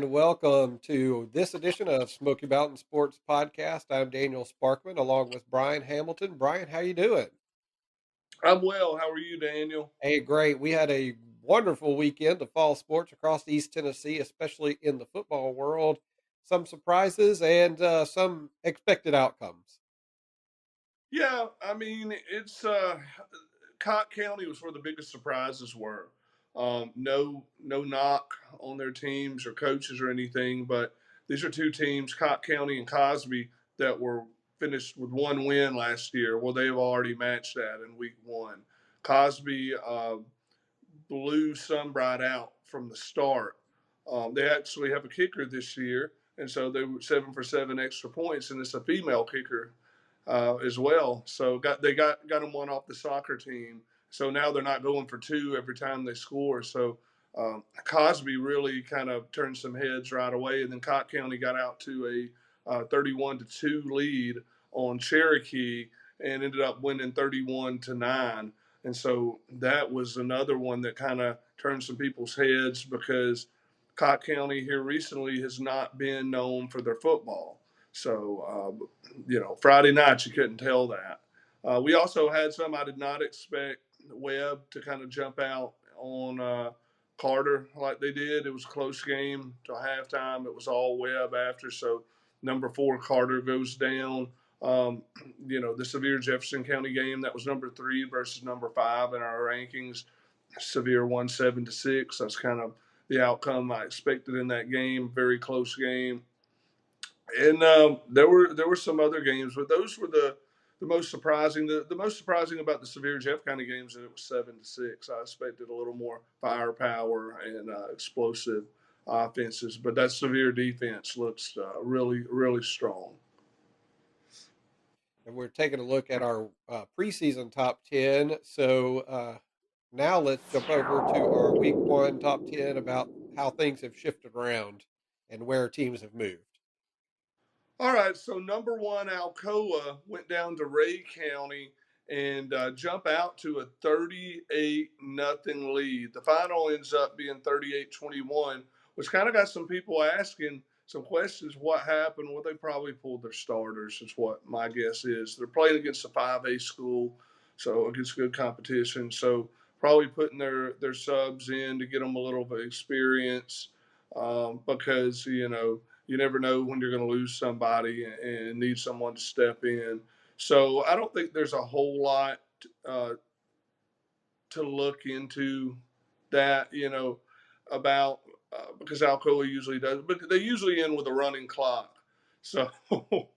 Welcome to this edition of Smoky Mountain Sports Podcast. I'm Daniel Sparkman along with Brian Hamilton. Brian, how you doing? I'm well. How are you, Daniel? Hey, great. We had a wonderful weekend of fall sports across East Tennessee, especially in the football world. Some surprises and some expected outcomes. Yeah, I mean, it's Cocke County was where the biggest surprises were. No knock on their teams or coaches or anything, but these are two teams, Cocke County and Cosby, that were finished with one win last year. Well, they've already matched that in week one. Cosby blew Sunbright out from the start. They actually have a kicker this year, and so they were 7 for 7 extra points, and it's a female kicker as well. So got them one off the soccer team. So now they're not going for two every time they score. So Cosby really kind of turned some heads right away, and then Cocke County got out to a 31-2 lead on Cherokee and ended up winning 31-9. And so that was another one that kind of turned some people's heads because Cocke County here recently has not been known for their football. So, Friday night you couldn't tell that. We also had some I did not expect Webb to kind of jump out on Carter like they did. It was a close game till halftime. It was all Webb after. So number 4 Carter goes down. The Sevier Jefferson County game that was number 3 versus number 5 in our rankings. Sevier won 7-6. That's kind of the outcome I expected in that game. Very close game. And there were some other games, but those were the most surprising. The most surprising about the Sevier Jeff County games that it was 7-6. I expected a little more firepower and explosive offenses, but that Sevier defense looks really really strong. And we're taking a look at our preseason top 10. So now let's jump over to our week one top 10 about how things have shifted around and where teams have moved. All right, so number 1 Alcoa went down to Ray County and jump out to a 38-0 lead. The final ends up being 38-21, which kind of got some people asking some questions. What happened? Well, they probably pulled their starters, is what my guess is. They're playing against a 5A school, so against good competition. So probably putting their subs in to get them a little bit of experience because, you never know when you're going to lose somebody and need someone to step in. So I don't think there's a whole lot uh, to look into that, about because Alcoa usually does, but they usually end with a running clock. So, but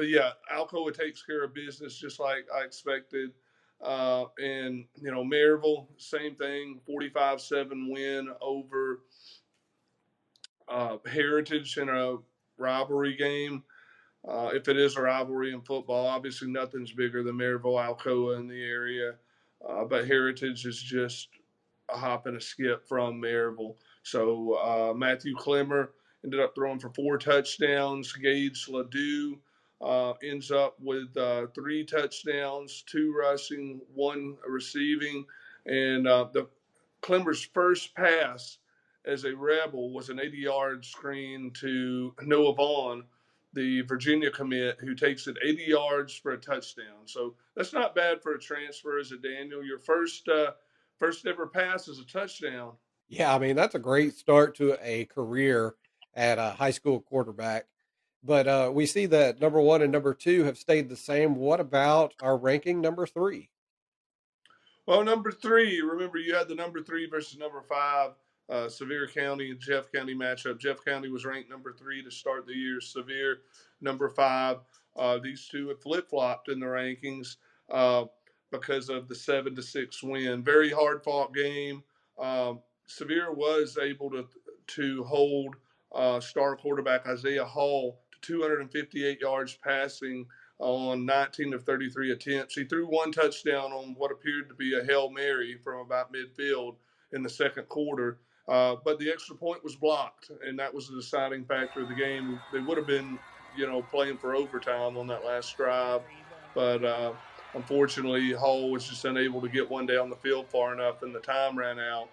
yeah, Alcoa takes care of business just like I expected. And, Maryville, same thing, 45-7 win over Heritage in a rivalry game. If it is a rivalry in football, obviously nothing's bigger than Maryville Alcoa in the area. But Heritage is just a hop and a skip from Maryville. So Matthew Clemmer ended up throwing for 4 touchdowns. Gage Ledoux ends up with 3 touchdowns, 2 rushing, 1 receiving. And the Clemmer's first pass as a Rebel was an 80-yard screen to Noah Vaughn, the Virginia commit, who takes it 80 yards for a touchdown. So that's not bad for a transfer, is it, Daniel? Your first ever pass is a touchdown. Yeah, I mean, that's a great start to a career at a high school quarterback. But we see that number one and number two have stayed the same. What about our ranking number three? Well, number 3, remember you had the number 3 versus number 5, Sevier County and Jeff County matchup. Jeff County was ranked number 3 to start the year. Sevier number 5. These two have flip flopped in the rankings uh, because of the 7-6 win. Very hard fought game. Sevier was able to hold star quarterback Isaiah Hall to 258 yards passing on 19 of 33 attempts. He threw 1 touchdown on what appeared to be a Hail Mary from about midfield in the second quarter. But the extra point was blocked, and that was the deciding factor of the game. They would have been, playing for overtime on that last drive. But unfortunately, Hall was just unable to get one down the field far enough, and the time ran out.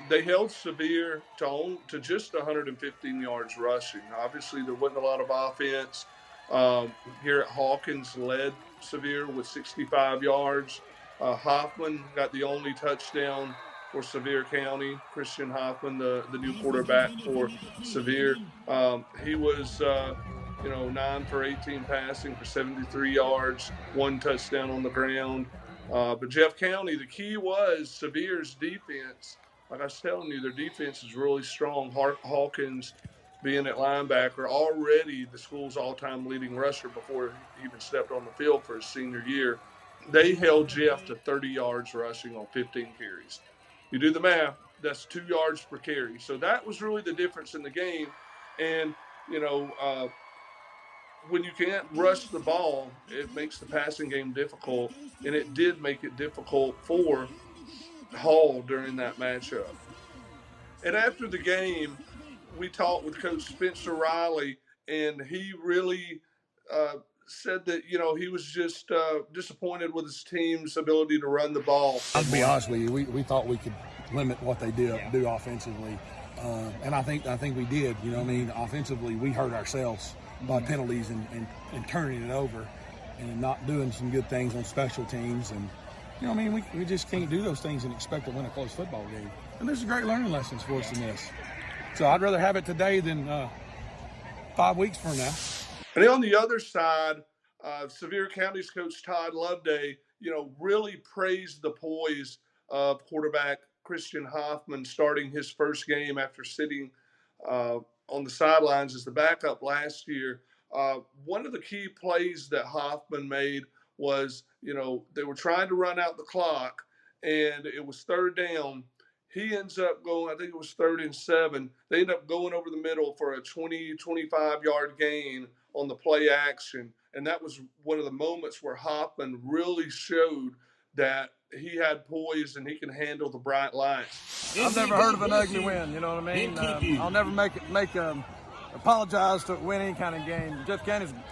They held Sevier to just 115 yards rushing. Obviously, there wasn't a lot of offense. Garrett Hawkins led Sevier with 65 yards. Hoffman got the only touchdown for Sevier County. Christian Hoffman, the new quarterback for Sevier. He was, 9 for 18 passing for 73 yards, one touchdown on the ground. But Jeff County, the key was Sevier's defense. Like I was telling you, their defense is really strong. Hawkins, being at linebacker, already the school's all-time leading rusher before he even stepped on the field for his senior year. They held Jeff to 30 yards rushing on 15 carries. You do the math, that's 2 yards per carry. So that was really the difference in the game. And, when you can't rush the ball, it makes the passing game difficult, and it did make it difficult for Hall during that matchup. And after the game, we talked with Coach Spencer Riley, and he really said that he was just disappointed with his team's ability to run the ball. I'll be honest with you, we thought we could limit what they do offensively, and I think we did. Offensively, we hurt ourselves by penalties and turning it over and not doing some good things on special teams. And, we just can't do those things and expect to win a close football game. And there's great learning lessons for us in this. So I'd rather have it today than 5 weeks from now. And on the other side, Sevier County's coach Todd Loveday, really praised the poise of quarterback Christian Hoffman starting his first game after sitting on the sidelines as the backup last year. One of the key plays that Hoffman made was, they were trying to run out the clock, and it was third down. He ends up going, I think it was 3rd and 7. They end up going over the middle for a 25-yard gain on the play action. And that was one of the moments where Hoffman really showed that he had poise and he can handle the bright lights. I've never heard of an ugly win, you know what I mean? I'll never apologize to win any kind of game. Jeff County's a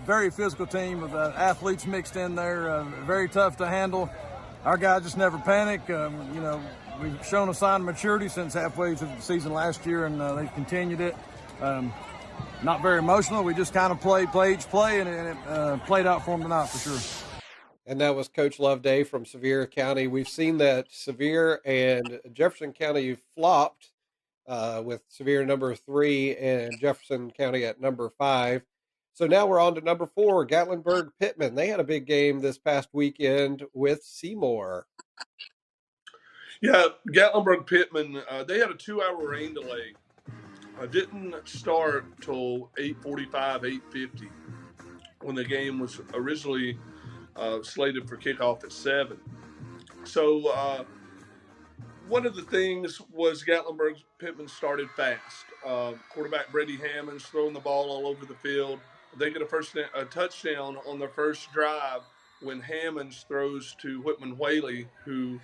very physical team with athletes mixed in there, very tough to handle. Our guys just never panic. We've shown a sign of maturity since halfway through the season last year, and they've continued it. Not very emotional. We just kind of play each play, and it played out for them tonight for sure. And that was Coach Loveday from Sevier County. We've seen that Sevier and Jefferson County flopped with Sevier number 3 and Jefferson County at number 5. So now we're on to number 4, Gatlinburg-Pittman. They had a big game this past weekend with Seymour. Yeah, Gatlinburg-Pittman, they had a 2-hour rain delay. Didn't start till 8:45, 8:50 when the game was originally slated for kickoff at 7. So one of the things was Gatlinburg-Pittman started fast. Quarterback Brady Hammonds throwing the ball all over the field. They get a touchdown on their first drive when Hammonds throws to Whitman Whaley, who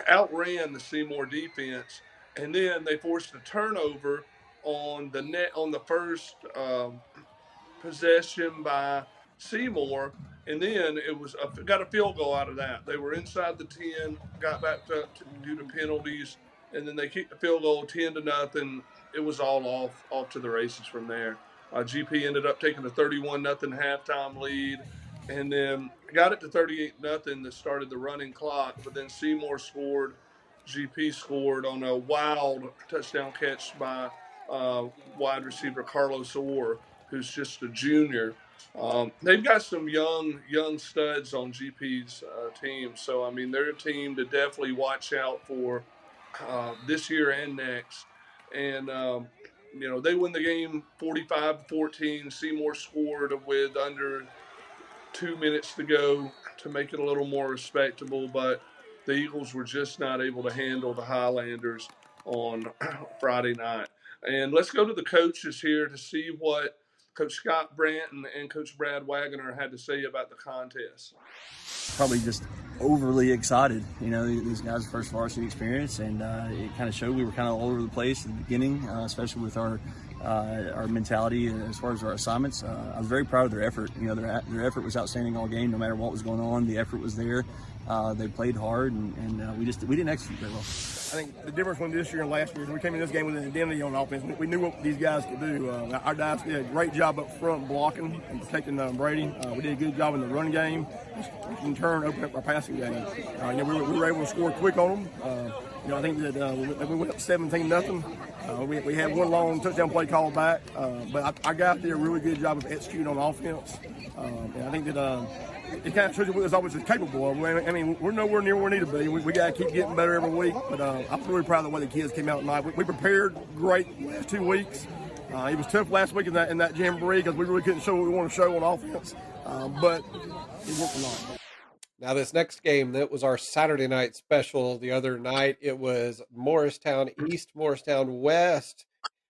outran the Seymour defense, and then they forced a turnover on the first possession by Seymour, and then it was got a field goal out of that. They were inside the 10, got back up due to penalties, and then they kicked the field goal 10-0. It was all off to the races from there. GP ended up taking a 31-0 halftime lead, and then got it to 38-0 that started the running clock. But then Seymour scored. GP scored on a wild touchdown catch by wide receiver Carlos Orr, who's just a junior. They've got some young studs on GP's team. So, they're a team to definitely watch out for this year and next. And, they win the game 45-14. Seymour scored with under 2 minutes to go to make it a little more respectable, but the Eagles were just not able to handle the Highlanders on Friday night. And let's go to the coaches here to see what Coach Scott Brandt and Coach Brad Wagoner had to say about the contest. Probably just overly excited. You know, these guys' first varsity experience, and it kind of showed. We were kind of all over the place at the beginning, especially with our mentality as far as our assignments. I was very proud of their effort. You know, their effort was outstanding all game, no matter what was going on. The effort was there. They played hard, and we didn't execute very well. I think the difference between this year and last year is we came in this game with an identity on offense. We knew what these guys could do. Our guys did a great job up front blocking and protecting Brady. We did a good job in the run game. In turn, opened up our passing game. You know, we were able to score quick on them. You know, I think that we went up 17-0. We had one long touchdown play called back, but our guys did a really good job of executing on offense. And I think that it kind of shows you what this offense is capable of. I mean, we're nowhere near where we need to be. We got to keep getting better every week. But I'm really proud of the way the kids came out tonight. We prepared great the last 2 weeks. It was tough last week in that jamboree because we really couldn't show what we want to show on offense. But it worked a lot. Now, this next game, that was our Saturday night special the other night. It was Morristown East, Morristown West,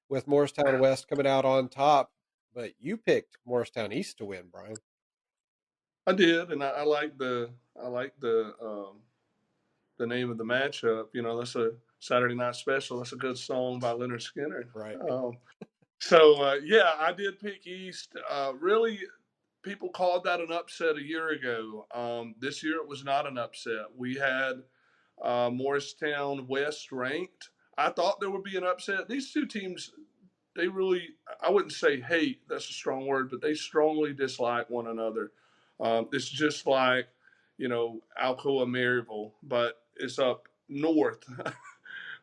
with Morristown West coming out on top. But you picked Morristown East to win, Brian. I did, and I like the name of the matchup. You know, that's a Saturday night special. That's a good song by Leonard Skinner. Right. Yeah, I did pick East. Really, people called that an upset a year ago. This year it was not an upset. We had Morristown West ranked. I thought there would be an upset. These two teams, they really, I wouldn't say hate, that's a strong word, but they strongly dislike one another. It's just like, you know, Alcoa Maryville, but it's up north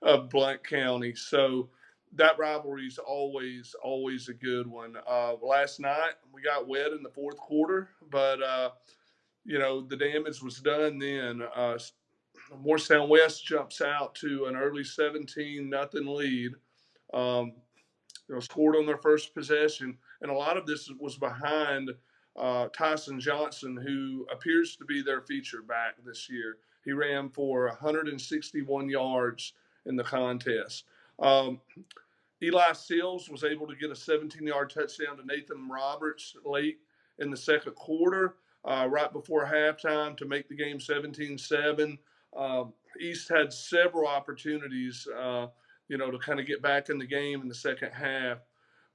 of Blount County. So that rivalry is always a good one. Last night we got wet in the fourth quarter, but you know, the damage was done then. Morristown West jumps out to an early 17-0 lead. You know, scored on their first possession, and a lot of this was behind Tyson Johnson, who appears to be their feature back this year. He ran for 161 yards in the contest. Eli Seals was able to get a 17-yard touchdown to Nathan Roberts late in the second quarter, right before halftime, to make the game 17-7. East had several opportunities, you know, to kind of get back in the game in the second half.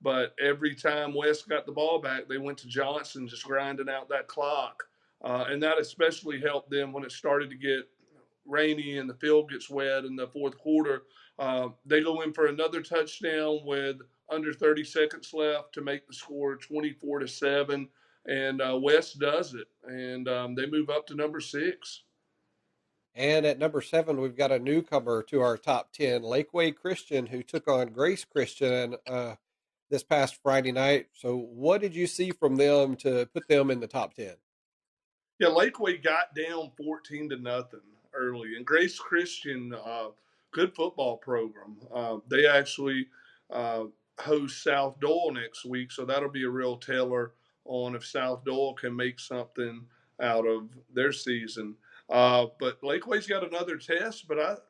But every time West got the ball back, they went to Johnson, just grinding out that clock. And that especially helped them when it started to get rainy and the field gets wet in the fourth quarter. They go in for another touchdown with under 30 seconds left to make the score 24-7. And West does it. And they move up to number 6. And at number 7, we've got a newcomer to our top 10, Lakeway Christian, who took on Grace Christian this past Friday night. So what did you see from them to put them in the top 10? Yeah, Lakeway got down 14-0 early, and Grace Christian, good football program. They actually host South Doyle next week, so that'll be a real teller on if South Doyle can make something out of their season. But Lakeway's got another test, but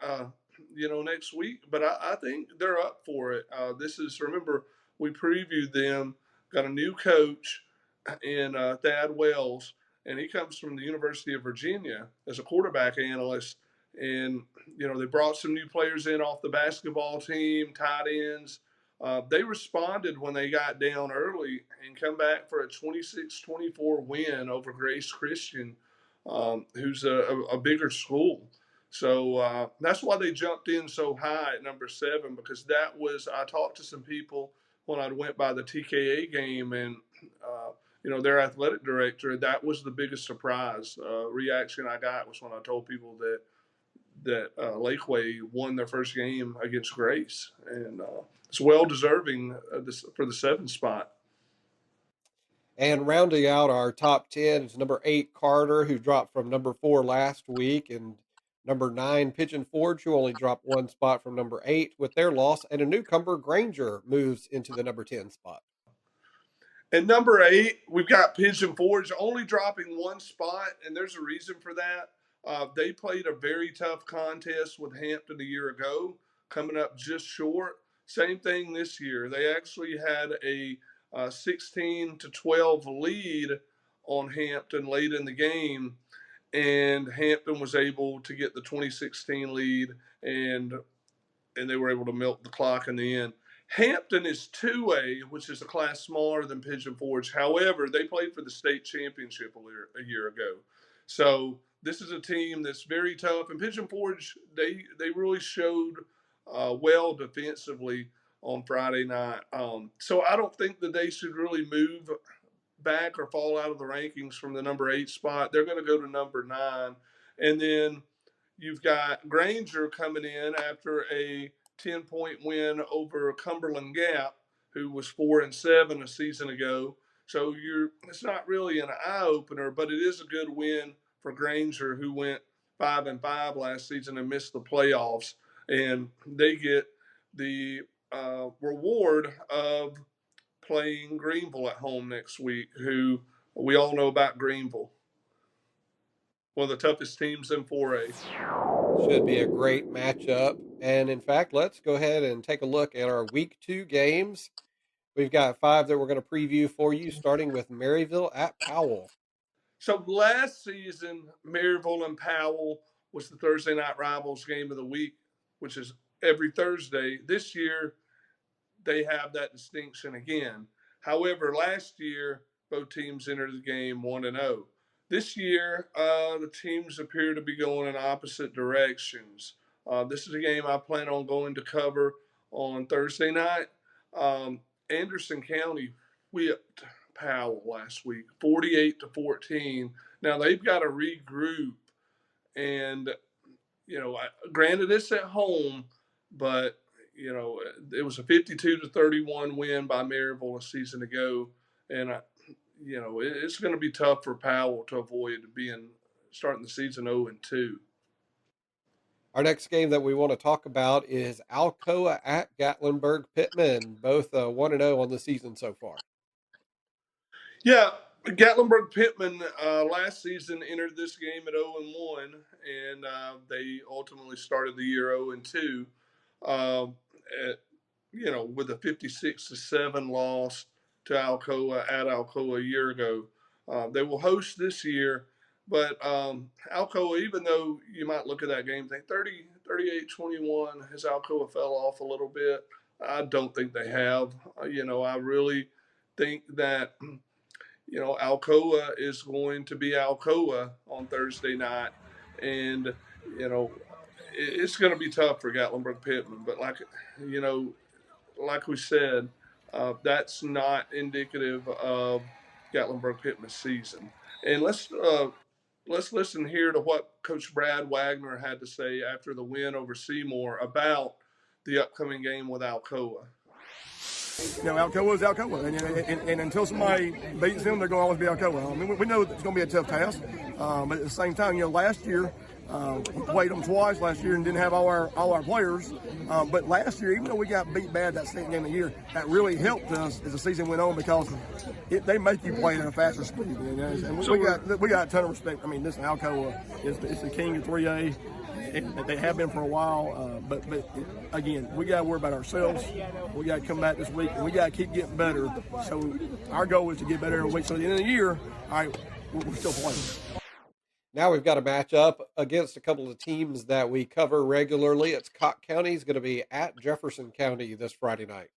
next week. But I think they're up for it. Remember, we previewed them, got a new coach in Thad Wells, and he comes from the University of Virginia as a quarterback analyst. And, you know, they brought some new players in off the basketball team, tight ends. They responded when they got down early and come back for a 26-24 win over Grace Christian, who's a bigger school. So that's why they jumped in so high at number 7, because I talked to some people when I went by the TKA game, and their athletic director, that was the biggest surprise reaction I got was when I told people that Lakeway won their first game against Grace, and it's well deserving for the 7th spot. And rounding out our top 10 is number 8, Carter, who dropped from number 4 last week, and number 9, Pigeon Forge, who only dropped 1 spot from number 8 with their loss, and a newcomer, Granger, moves into the number 10 spot. And number 8, we've got Pigeon Forge only dropping 1 spot, and there's a reason for that. They played a very tough contest with Hampton a year ago, coming up just short. Same thing this year. They actually had a 16-12 lead on Hampton late in the game, and Hampton was able to get the 2016 lead, and they were able to milk the clock in the end. Hampton is 2A, which is a class smaller than Pigeon Forge. However, they played for the state championship a year ago. So this is a team that's very tough. And Pigeon Forge, they really showed well defensively on Friday night. So I don't think that they should really move back or fall out of the rankings from the number 8 spot. They're going to go to number 9. And then you've got Granger coming in after a 10-point win over Cumberland Gap, who was 4-7 a season ago. So it's not really an eye opener, but it is a good win for Granger, who went 5-5 last season and missed the playoffs, and they get the reward of playing Greenville at home next week, who we all know about Greenville, one of the toughest teams in 4A. Should be a great matchup. And in fact, let's go ahead and take a look at our week 2 games. We've got 5 that we're going to preview for you, starting with Maryville at Powell. So last season, Maryville and Powell was the Thursday Night Rivals game of the week, which is every Thursday. This year, they have that distinction again. However, last year, both teams entered the game 1-0. This year, the teams appear to be going in opposite directions. This is a game I plan on going to cover on Thursday night. Anderson County whipped Powell last week, 48-14. Now they've got to regroup, and granted it's at home, but it was a 52-31 win by Maryville a season ago, and it's going to be tough for Powell to avoid starting the season 0-2. Our next game that we want to talk about is Alcoa at Gatlinburg Pittman, both 1-0 on the season so far. Yeah, Gatlinburg Pittman last season entered this game at 0-1, and they ultimately started the year 0-2. With a 56-7 loss to Alcoa at Alcoa a year ago. They will host this year, but Alcoa, even though you might look at that game and think 38-21, has Alcoa fell off a little bit? I don't think they have. I really think that Alcoa is going to be Alcoa on Thursday night, and it's going to be tough for Gatlinburg Pittman. But like we said, that's not indicative of Gatlinburg Pittman's season. And let's listen here to what Coach Brad Wagner had to say after the win over Seymour about the upcoming game with Alcoa. Alcoa is Alcoa, and until somebody beats them, they're going to always be Alcoa. I mean, we know it's going to be a tough task, but at the same time, last year we played them twice last year and didn't have all our players. But last year, even though we got beat bad that second game of the year, that really helped us as the season went on because they make you play at a faster speed. And we got a ton of respect. I mean, listen, Alcoa is the king of 3A. They have been for a while, but again, we got to worry about ourselves. We got to come back this week, and we got to keep getting better. So our goal is to get better every week. So at the end of the year, all right, we're still playing. Now we've got a matchup against a couple of teams that we cover regularly. It's Cocke County is going to be at Jefferson County this Friday night.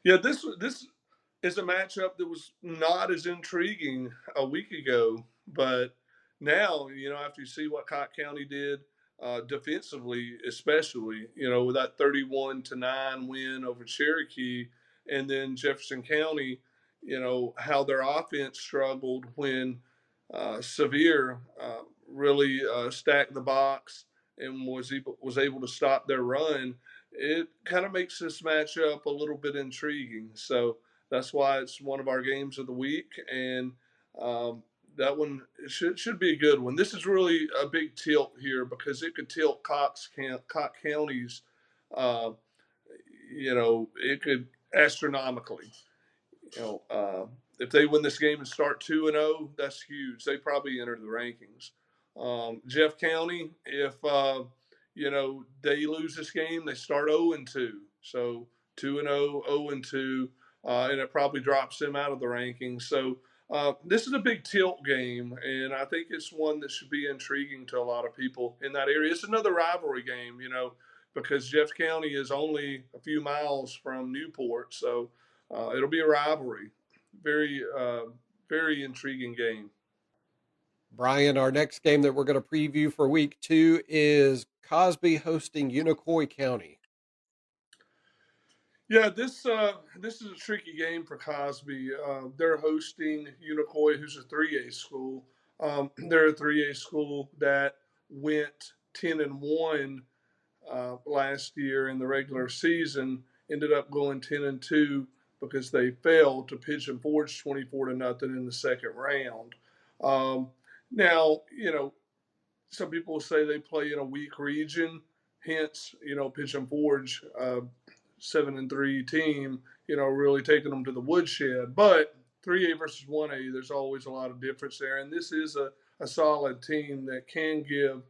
Yeah, this is a matchup that was not as intriguing a week ago, but now, after you see what Cocke County did defensively, especially, with that 31-9 win over Cherokee, and then Jefferson County, how their offense struggled when Sevier really stacked the box and was able to stop their run. It kind of makes this matchup a little bit intriguing. So that's why it's one of our games of the week, and that one should be a good one. This is really a big tilt here because it could tilt Cocke County's, it could astronomically. If they win this game and start 2-0, that's huge. They probably enter the rankings. Jeff County, if they lose this game, they start 0-2. So 2-0, 0-2, and it probably drops them out of the rankings. So This is a big tilt game, and I think it's one that should be intriguing to a lot of people in that area. It's another rivalry game, because Jeff County is only a few miles from Newport, so it'll be a rivalry. Very, very intriguing game. Brian, our next game that we're going to preview for week 2 is Cosby hosting Unicoi County. Yeah, this is a tricky game for Cosby. They're hosting Unicoi, who's a 3A school. They're a 3A school that went 10-1 last year in the regular season. Ended up going 10-2 because they fell to Pigeon Forge 24-0 in the second round. Um, Now, some people say they play in a weak region, hence, Pigeon Forge 7-3 team, really taking them to the woodshed. But 3A versus 1A, there's always a lot of difference there. And this is a solid team that can give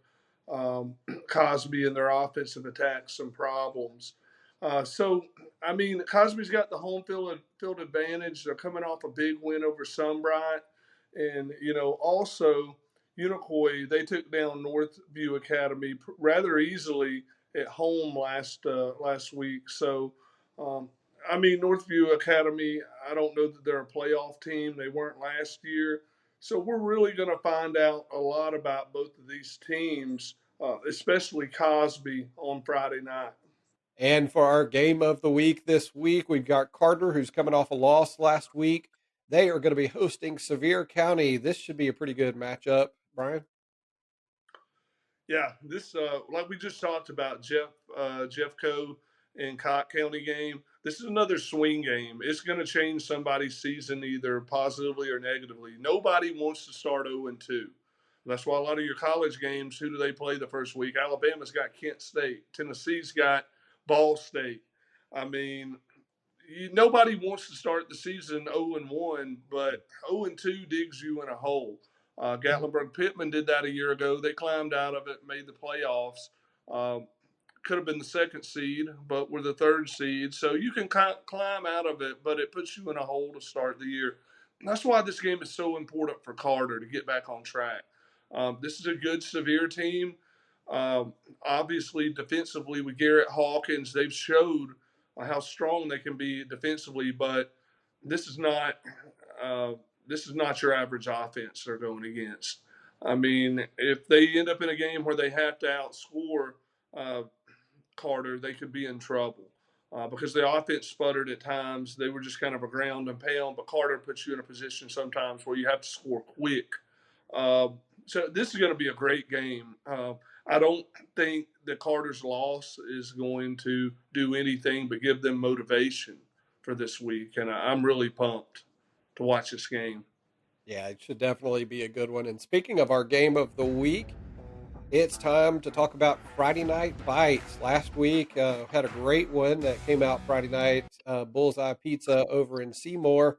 Cosby and their offensive attack some problems. Cosby's got the home field advantage. They're coming off a big win over Sunbright. And, also, Unicoi, they took down Northview Academy rather easily at home last week. So, Northview Academy, I don't know that they're a playoff team. They weren't last year. So we're really going to find out a lot about both of these teams, especially Cosby on Friday night. And for our game of the week this week, we've got Carter, who's coming off a loss last week. They are going to be hosting Sevier County. This should be a pretty good matchup, Brian. Yeah, this like we just talked about Jeffco and Cocke County game. This is another swing game. It's going to change somebody's season either positively or negatively. Nobody wants to start 0-2. That's why a lot of your college games, who do they play the first week? Alabama's got Kent State. Tennessee's got Ball State. I mean, nobody wants to start the season 0-1, but 0-2 digs you in a hole. Gatlinburg Pittman did that a year ago. They climbed out of it, made the playoffs. Um, could have been the second seed, but were the third seed. So you can climb out of it, but it puts you in a hole to start the year. And that's why this game is so important for Carter to get back on track. This is a good Sevier team. Obviously, defensively with Garrett Hawkins, they've showed how strong they can be defensively, but this is not your average offense they're going against. I mean, if they end up in a game where they have to outscore uh, Carter, they could be in trouble because the offense sputtered at times. They were just kind of a ground and pound, but Carter puts you in a position sometimes where you have to score quick. Uh, so this is going to be a great game. I don't think that Carter's loss is going to do anything but give them motivation for this week, and I'm really pumped to watch this game. Yeah, it should definitely be a good one. And speaking of our game of the week, it's time to talk about Friday Night Bites. Last week, had a great one that came out Friday night, Bullseye Pizza over in Seymour.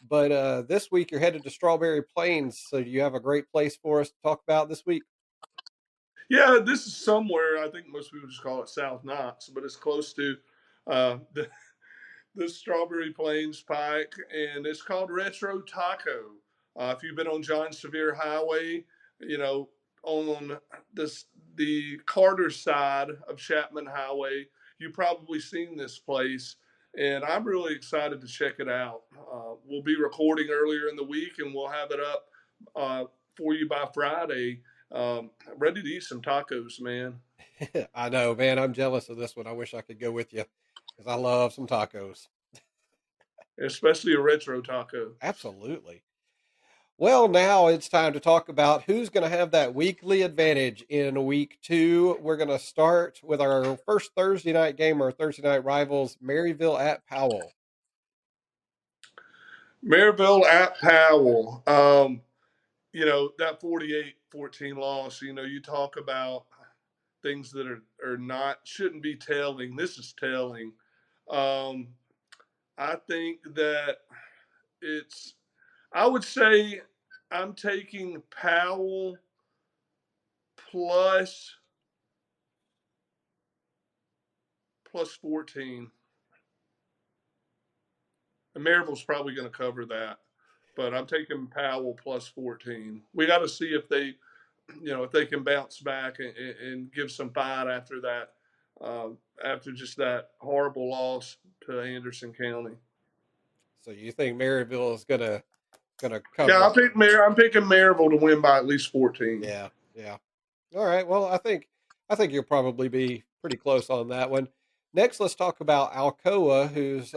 But this week, you're headed to Strawberry Plains. So do you have a great place for us to talk about this week? Yeah, this is somewhere. I think most people just call it South Knox, but it's close to the Strawberry Plains Pike, and it's called Retro Taco. If you've been on John Sevier Highway, you know, on the Carter side of Chapman Highway, you've probably seen this place, and I'm really excited to check it out. We'll be recording earlier in the week, and we'll have it up for you by Friday. Ready to eat some tacos, man. I know, man. I'm jealous of this one. I wish I could go with you because I love some tacos. Especially a retro taco. Absolutely. Well, now it's time to talk about who's going to have that weekly advantage in week 2. We're going to start with our first Thursday night game, our Thursday night rivals, Maryville at Powell. Maryville at Powell. That 48-14 loss, you talk about things that are not, shouldn't be telling. This is telling. Um, I think that I would say I'm taking Powell plus 14. And Maryville's probably going to cover that. but I'm taking Powell plus 14. We got to see if they, if they can bounce back and give some fight after that, after just that horrible loss to Anderson County. So you think Maryville is gonna come Yeah, back? I'm picking Maryville to win by at least 14. Yeah, yeah. All right. Well, I think you'll probably be pretty close on that one. Next, let's talk about Alcoa, who's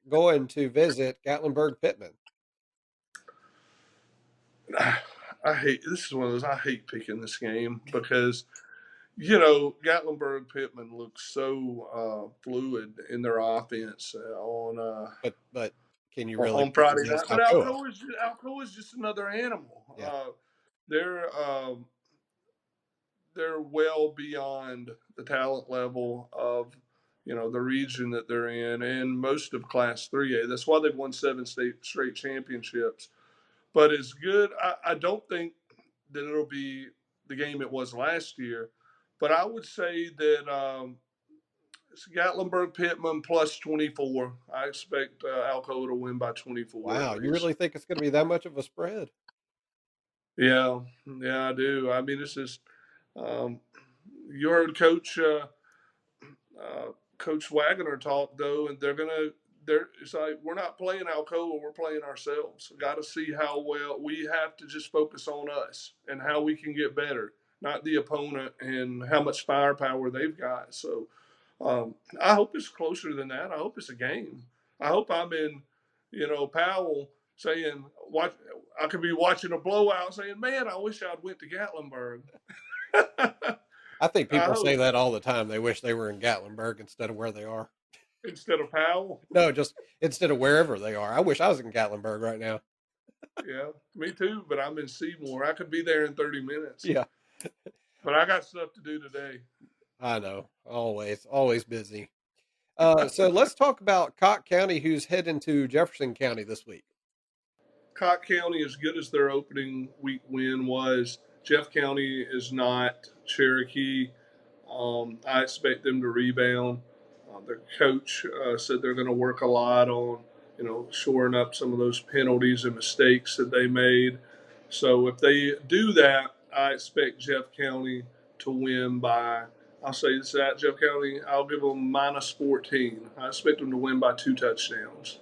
going to visit Gatlinburg Pittman. I hate this is one of those I hate picking this game because Gatlinburg Pittman looks so fluid in their offense But can you really on pick Friday night. against But Alcoa? Alcoa is just another animal. Yeah. They're they're well beyond the talent level of the region that they're in and most of Class 3A. That's why they've won 7 straight championships. But it's good. I don't think that it'll be the game it was last year, but I would say that it's Gatlinburg Pittman plus 24. I expect Alcoa to win by 24 Wow, at you least. really think it's going to be that much of a spread? Yeah, yeah, I do. I mean, it's just um, you heard Coach Wagner talk though, and it's like we're not playing Alcoa, we're playing ourselves. Got to see how well we have to just focus on us and how we can get better, not the opponent and how much firepower they've got. So I hope it's closer than that. I hope it's a game. I hope I'm in, Powell saying, "Watch." I could be watching a blowout, saying, "Man, I wish I'd went to Gatlinburg." I think I people say hope that all the time. They wish they were in Gatlinburg instead of where they are. instead of Powell. No, just instead of wherever they are. I wish I was in Gatlinburg right now. Yeah, me too. But I'm in Seymour. I could be there in 30 minutes. Yeah, But I got stuff to do today. I know. Always busy. So let's talk about Cocke County, who's heading to Jefferson County this week. Cocke County, as good as their opening week win was, Jeff County is not. Cherokee, I expect them to rebound. Their coach said they're going to work a lot on, shoring up some of those penalties and mistakes that they made. So if they do that, I expect Jeff County to win by. I'll say this at Jeff County. I'll give them minus 14. I expect them to win by 2 touchdowns.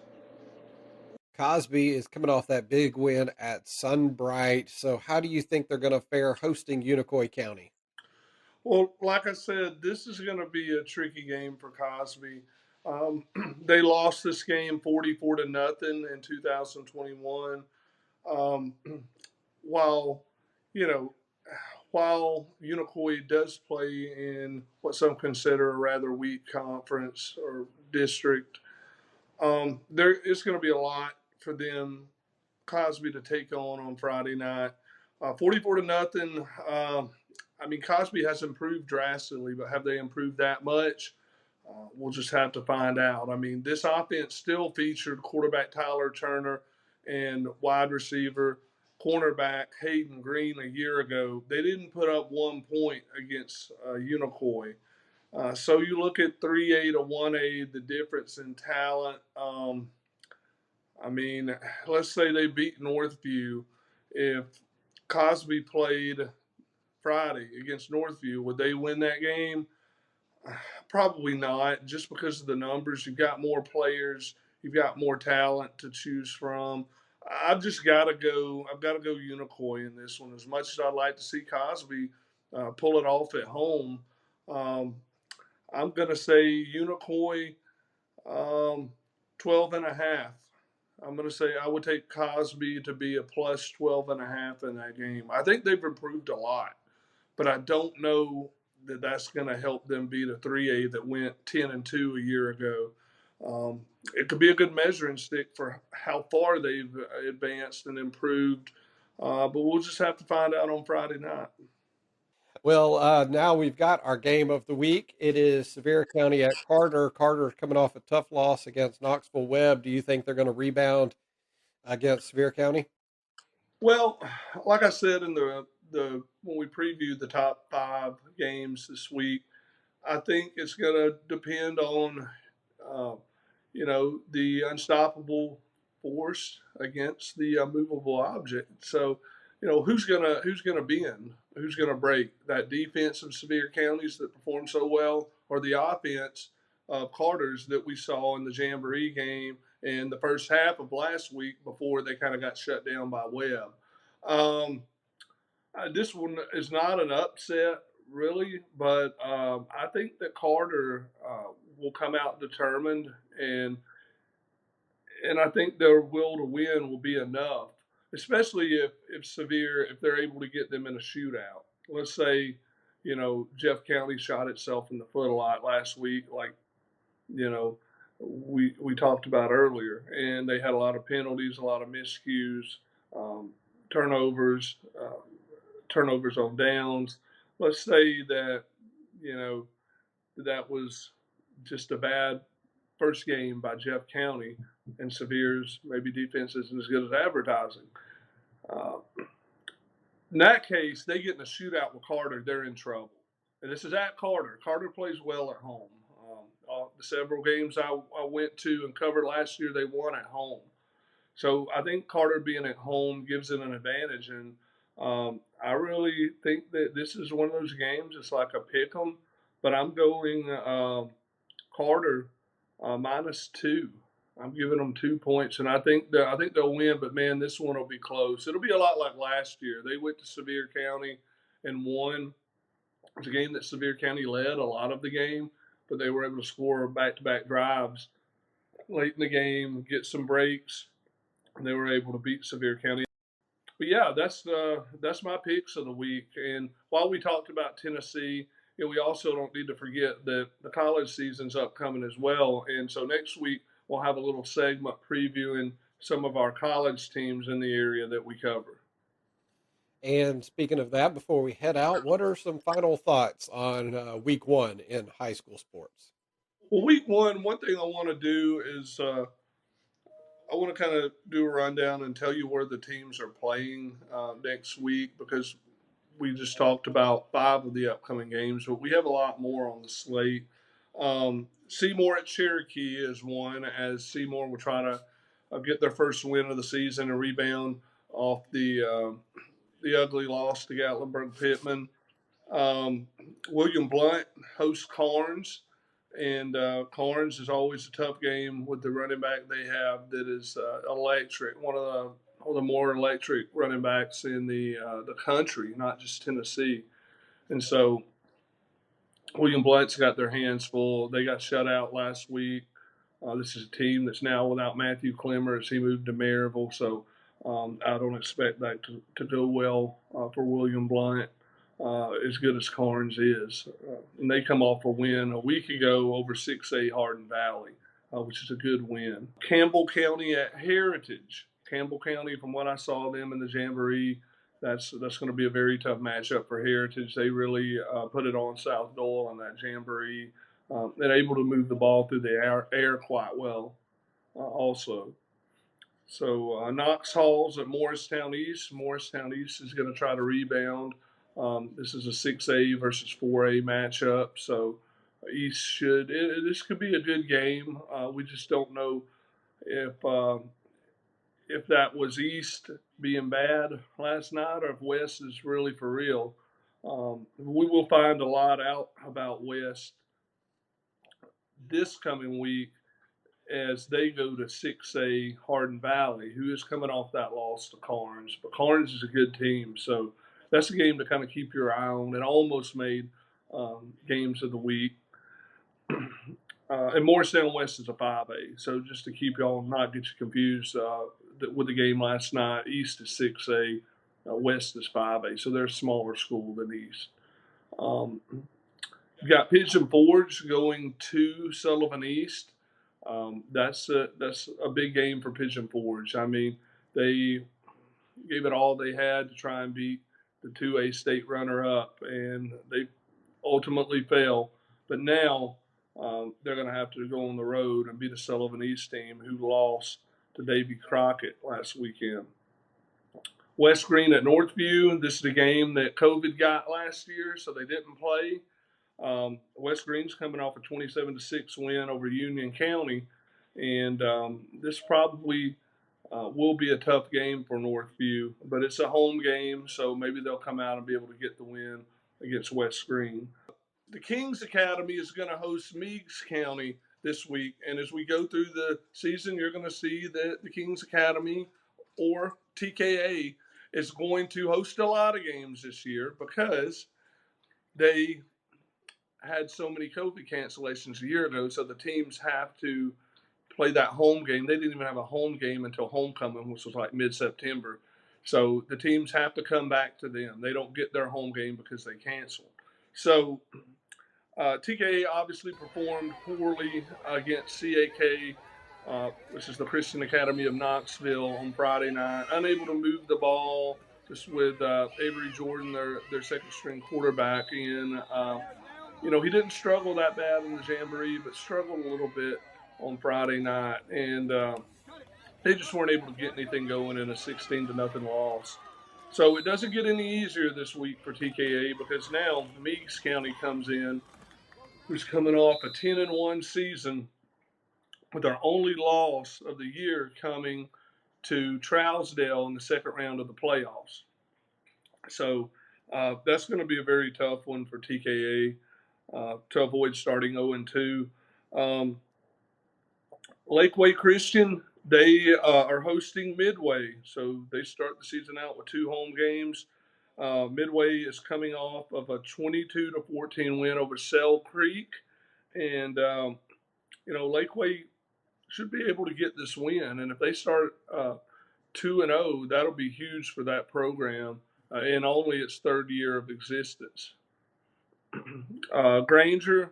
Cosby is coming off that big win at Sunbright. So how do you think they're going to fare hosting Unicoi County? Well, like I said, this is going to be a tricky game for Cosby. They lost this game 44 to nothing in 2021. Um, while you know, while Unicoi does play in what some consider a rather weak conference or district, there is going to be a lot for them Cosby to take on Friday night. 44 to nothing. I mean, Cosby has improved drastically, but have they improved that much? We'll just have to find out. I mean, this offense still featured quarterback Tyler Turner and wide receiver cornerback Hayden Green a year ago. They didn't put up 1 point against Unicoi. So you look at 3A to 1A, the difference in talent. I mean, let's say they beat Northview. If Cosby played Friday against Northview, would they win that game? Probably not, just because of the numbers. You've got more players, you've got more talent to choose from. I've just got to go. I've got to go Unicoi in this one. As much as I'd like to see Cosby pull it off at home, um, I'm going to say Unicoi 12 and a half. I'm going to say I would take Cosby to be a plus 12 and a half in that game. I think they've improved a lot, but I don't know that that's going to help them beat a 3A that went 10 and 2 a year ago. It could be a good measuring stick for how far they've advanced and improved, but we'll just have to find out on Friday night. Well, now we've got our game of the week. It is Sevier County at Carter. Carter's coming off a tough loss against Knoxville Webb. Do you think they're going to rebound against Sevier County? Well, like I said in the when we previewed the top 5 games this week, I think it's going to depend on, the unstoppable force against the movable object. So, who's gonna bend? Who's gonna break? That defense of Sevier counties that performed so well, or the offense of Carter's that we saw in the Jamboree game in the first half of last week before they kind of got shut down by Webb. Um, this one is not an upset, really, but I think that Carter will come out determined, and I think their will to win will be enough, especially if Sevier, if they're able to get them in a shootout. Let's say, Jeff County shot itself in the foot a lot last week, like you know we talked about earlier, and they had a lot of penalties, a lot of miscues, um, turnovers, turnovers on downs. Let's say that you know that was just a bad first game by Jeff County, and Sevier's maybe defense isn't as good as advertising. Uh, in that case, they get in a shootout with Carter, they're in trouble. And this is at Carter. Carter plays well at home. The several games I went to and covered last year, they won at home. So I think Carter being at home gives it an advantage. And I really think that this is one of those games. It's like a pick 'em, but I'm going Carter -2. I'm giving them 2 points, and I think they'll win. But man, this one will be close. It'll be a lot like last year. They went to Sevier County and won. It was a game that Sevier County led a lot of the game, but they were able to score back-to-back drives late in the game, get some breaks, and they were able to beat Sevier County. But yeah, that's my picks of the week. And while we talked about Tennessee, we also don't need to forget that the college season's upcoming as well. And so next week we'll have a little segment previewing some of our college teams in the area that we cover. And speaking of that, before we head out, what are some final thoughts on week one in high school sports? Well, week one thing I want to do is I want to kind of do a rundown and tell you where the teams are playing next week, because we just talked about 5 of the upcoming games, but we have a lot more on the slate. Seymour at Cherokee is one, as Seymour will try to get their first win of the season and rebound off the ugly loss to Gatlinburg Pittman. William Blount hosts Carnes, and Carnes is always a tough game with the running back they have that is electric, one of the more electric running backs in the country, not just Tennessee. And so William Blount's got their hands full. They got shut out last week. This is a team that's now without Matthew Clemmer as he moved to Maryville. So I don't expect that to go well for William Blount, as good as Carnes is. And they come off a win a week ago over 6A Hardin Valley, which is a good win. Campbell County at Heritage. Campbell County, from what I saw them in the Jamboree, that's going to be a very tough matchup for Heritage. They really put it on South Doyle in that Jamboree. They're able to move the ball through the air quite well also. So Knox Hall's at Morristown East. Morristown East is going to try to rebound. This is a 6A versus 4A matchup. So East this could be a good game. We just don't know if that was East being bad last night or if West is really for real. We will find a lot out about West this coming week as they go to 6A Hardin Valley, who is coming off that loss to Carnes. But Carnes is a good team, so that's a game to kind of keep your eye on. It almost made games of the week. And Morristown West is a 5A, so just to keep y'all not get you confused with the game last night, East is 6A, West is 5A, so they're a smaller school than East. You've got Pigeon Forge going to Sullivan East. That's a big game for Pigeon Forge. I mean, they gave it all they had to try and beat the 2A state runner-up, and they ultimately fell. But now they're going to have to go on the road and beat a Sullivan East team who lost to Davy Crockett last weekend. West Green at Northview. This is the game that COVID got last year, so they didn't play. West Green's coming off a 27-6 win over Union County, and this probably will be a tough game for Northview, but it's a home game, so maybe they'll come out and be able to get the win against West Green. The Kings Academy is going to host Meigs County this week, and as we go through the season, you're going to see that the Kings Academy or TKA is going to host a lot of games this year because they had so many COVID cancellations a year ago, so the teams have to play that home game. They didn't even have a home game until homecoming, which was like mid-September. So the teams have to come back to them. They don't get their home game because they canceled. So TKA obviously performed poorly against CAK, which is the Christian Academy of Knoxville, on Friday night. Unable to move the ball, just with Avery Jordan, their second-string quarterback, in. He didn't struggle that bad in the Jamboree, but struggled a little bit on Friday night. And they just weren't able to get anything going in a 16-0 loss. So it doesn't get any easier this week for TKA because now Meigs County comes in, who's coming off a 10-1 season with our only loss of the year coming to Trousdale in the second round of the playoffs. So that's going to be a very tough one for TKA to avoid starting 0-2. Lakeway Christian, they are hosting Midway, so they start the season out with 2 home games. Midway is coming off of a 22-14 win over Sell Creek, and Lakeway should be able to get this win. And if they start 2-0, that'll be huge for that program in only its third year of existence. Granger,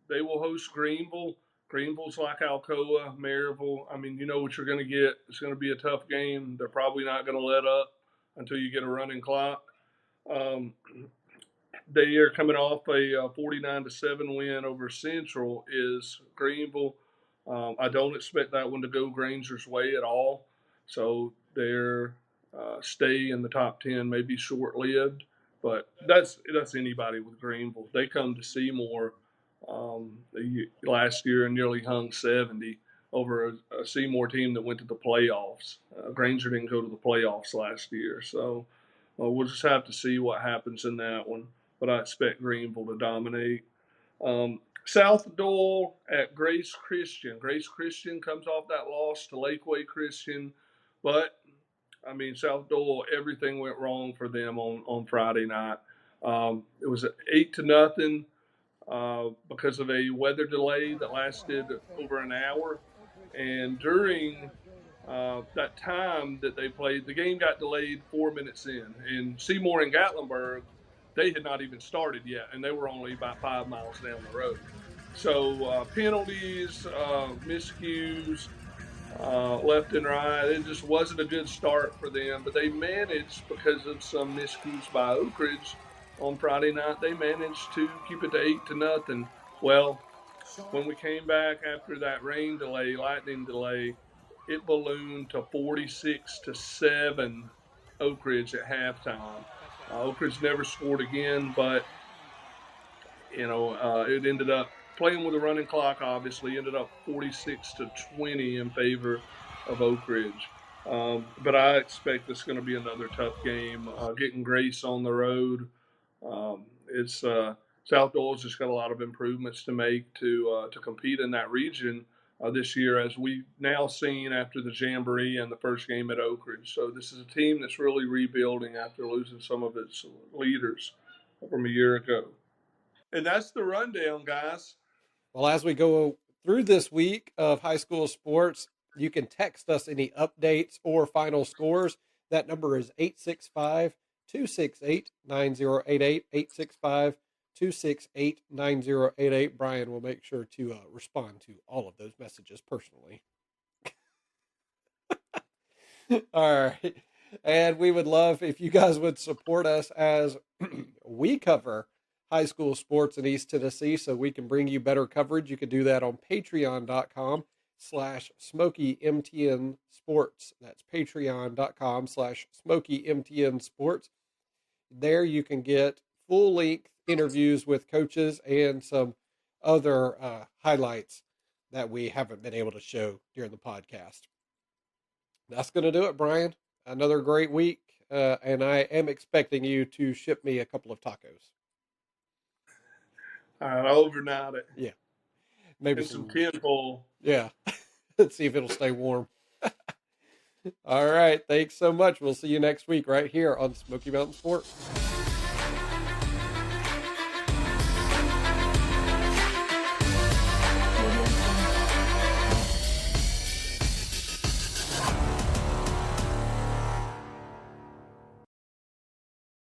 they will host Greenville. Greenville's like Alcoa, Maryville. I mean, you know what you're going to get. It's going to be a tough game. They're probably not going to let up until you get a running clock. They are coming off a 49-7 win over Central, is Greenville. I don't expect that one to go Granger's way at all. So their stay in the top 10 may be short-lived. But that's anybody with Greenville. They come to Seymour last year and nearly hung 70 over a Seymour team that went to the playoffs. Granger didn't go to the playoffs last year. So we'll just have to see what happens in that one. But I expect Greenville to dominate. South Doyle at Grace Christian. Grace Christian comes off that loss to Lakeway Christian. But, I mean, South Doyle, everything went wrong for them on Friday night. It was 8-0 because of a weather delay that lasted over an hour. And during that time that they played, the game got delayed 4 minutes in. And Seymour and Gatlinburg, they had not even started yet, and they were only about 5 miles down the road. So penalties, miscues, left and right. It just wasn't a good start for them, but they managed, because of some miscues by Oak Ridge on Friday night, they managed to keep it to 8-0. Well, when we came back after that lightning delay, it ballooned to 46-7 Oak Ridge at halftime. Oak Ridge never scored again, but it ended up playing with a running clock. Obviously, ended up 46-20 in favor of Oak Ridge. But I expect it's going to be another tough game. Getting Grace on the road, South Doyle's just got a lot of improvements to make to compete in that region this year, as we've now seen after the Jamboree and the first game at Oak Ridge. So this is a team that's really rebuilding after losing some of its leaders from a year ago. And that's the rundown, guys. Well, as we go through this week of high school sports, you can text us any updates or final scores. That number is 865-268-9088, 865-268-9088. Brian will make sure to respond to all of those messages personally. All right. And we would love if you guys would support us as we cover high school sports in East Tennessee so we can bring you better coverage. You can do that on patreon.com/SmokyMTN Sports. That's patreon.com/SmokyMTN Sports. There you can get full-length interviews with coaches and some other highlights that we haven't been able to show during the podcast. That's going to do it, Brian. Another great week. And I am expecting you to ship me a couple of tacos. All right, I'll overnight it. Yeah. Maybe And some tinfoil. Yeah. Let's see if it'll stay warm. All right. Thanks so much. We'll see you next week right here on Smoky Mountain Sports.